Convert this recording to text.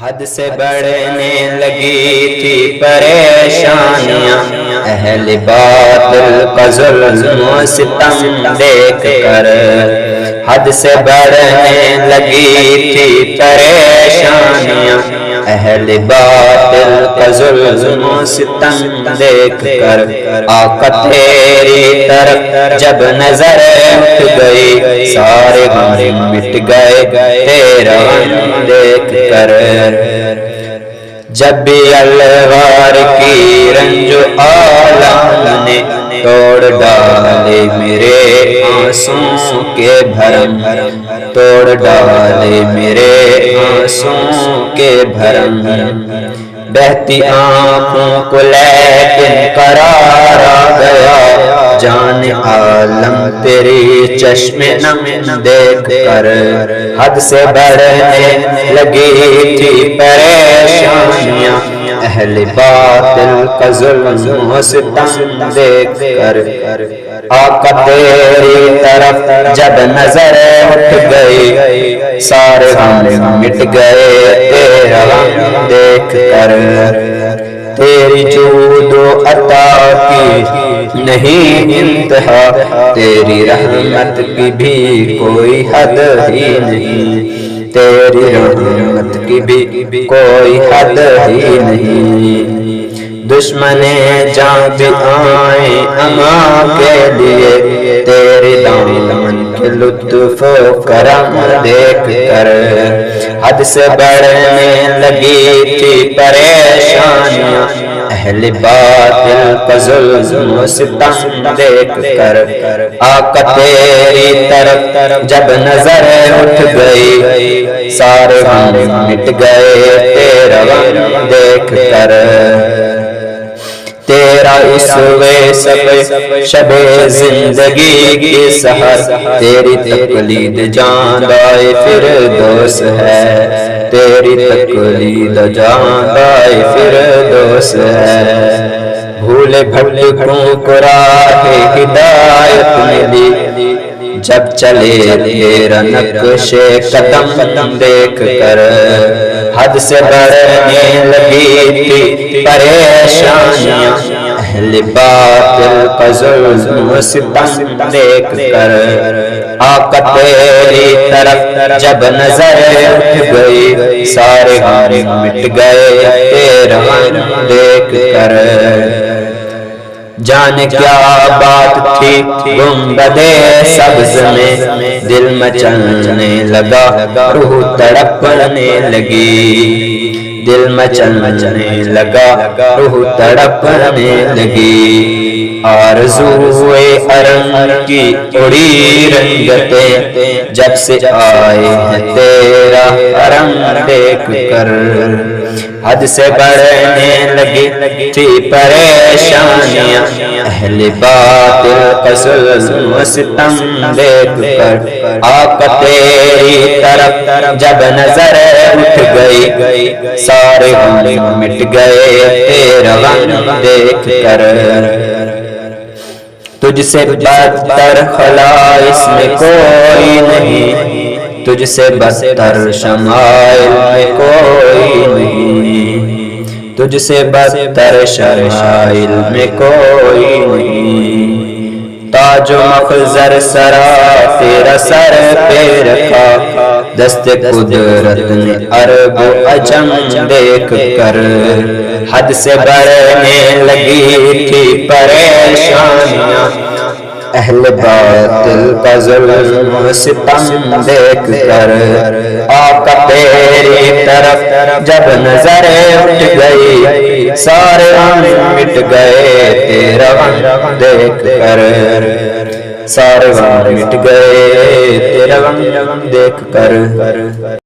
حد سے بڑھنے لگی تھی پریشانیاں، اہل باطل کا ظلم و ستم دیکھ کر۔ حد سے بڑھنے لگی تھی پریشانیاں، اہل باطل کا ظلم و ستم دیکھ کر۔ آقا تیری طرف جب نظر اٹھ گئی، سارے غم مٹ گئے تیرا غم دیکھ کر۔ جب بھی الوار کی رنج و آلام نے توڑ ڈالے میرے آنسوں کے بھرم، توڑ ڈالے میرے آنسوں کے بھرم۔ بہتی آنکھوں کو لیکن قرار آ گیا، جان عالم تیری چشم نم دیکھ کر۔ حد سے بڑھنے لگی تھی پریشانیاں، اہل باطل کا ظلم و ستم دیکھ کر۔ آقا تیری طرف جب نظر اٹھ گئی، سارے غم مٹ گئے تیرا غم دیکھ کر۔ تیری جود و عطا کی نہیں انتہا، تیری رحمت کی بھی کوئی حد ہی نہیں، تیری رحمت کی بھی کوئی حد ہی نہیں۔ دشمن جان بھی آئیں اما کے لیے، تیرے دامن کے لطف و کرم دیکھ کر۔ حد سے بڑھنے لگی تھی پریشانیاں، اہل باطل کا ظلم و ستم دیکھ کر۔ آقا تیری طرف جب نظر اٹھ گئی، سارے غم مٹ گئے تیرا غم دیکھ کر۔ تیرا اس وے شب زندگی کی سحر، تیری تقلید جاندائے فردوس ہے، تیری تقلید جاندائے فردوس ہے۔ بھولے بھٹکوں کو راہ ہدایت ملی، جب چلے تیرا نقش قدم دیکھ کر۔ حد سے بڑھنے لگی تھی پریشانیاں، اہل باطل کا ظلم و ستم دیکھ کر۔ آقا تیری طرف جب نظر اٹھ گئی، سارے غم مٹ گئے تیرا غم دیکھ کر۔ جانے کیا بات تھی گنبدِ سبز میں، دل مچلنے لگا روح تڑپنے لگی، دل مچلنے لگا روح تڑپنے لگی۔ آرزوئے ارم کی اڑی رنگتیں، جب سے آئے ہیں تیرا حرم دیکھ کر۔ حد سے بڑھنے لگی تھی پریشانیاں، اہل باطل کا ظلم و ستم دیکھ کر۔ آقا تیری طرف جب نظر اٹھ گئی، سارے غم مٹ گئے تیرا غم دیکھ کر۔ تجھ سے بدتر خلائص میں کوئی نہیں، تجھ سے بدتر شمائل میں کوئی نہیں، تجھ سے بدتر شمائل میں کوئی نہیں۔ تاج و مخزر سرا تیرا سر پہ رکھا، دست قدرت نے عرب و عجم دیکھ کر۔ حد سے بڑھنے لگی تھی پریشانیاں، اہل باطل کا ظلم و ستم دیکھ کر۔ آقا تیری طرف جب نظر اٹھ گئی، سارے غم مٹ گئے تیرا غم دیکھ کر، سارے غم مٹ گئے تیرا غم دیکھ کر۔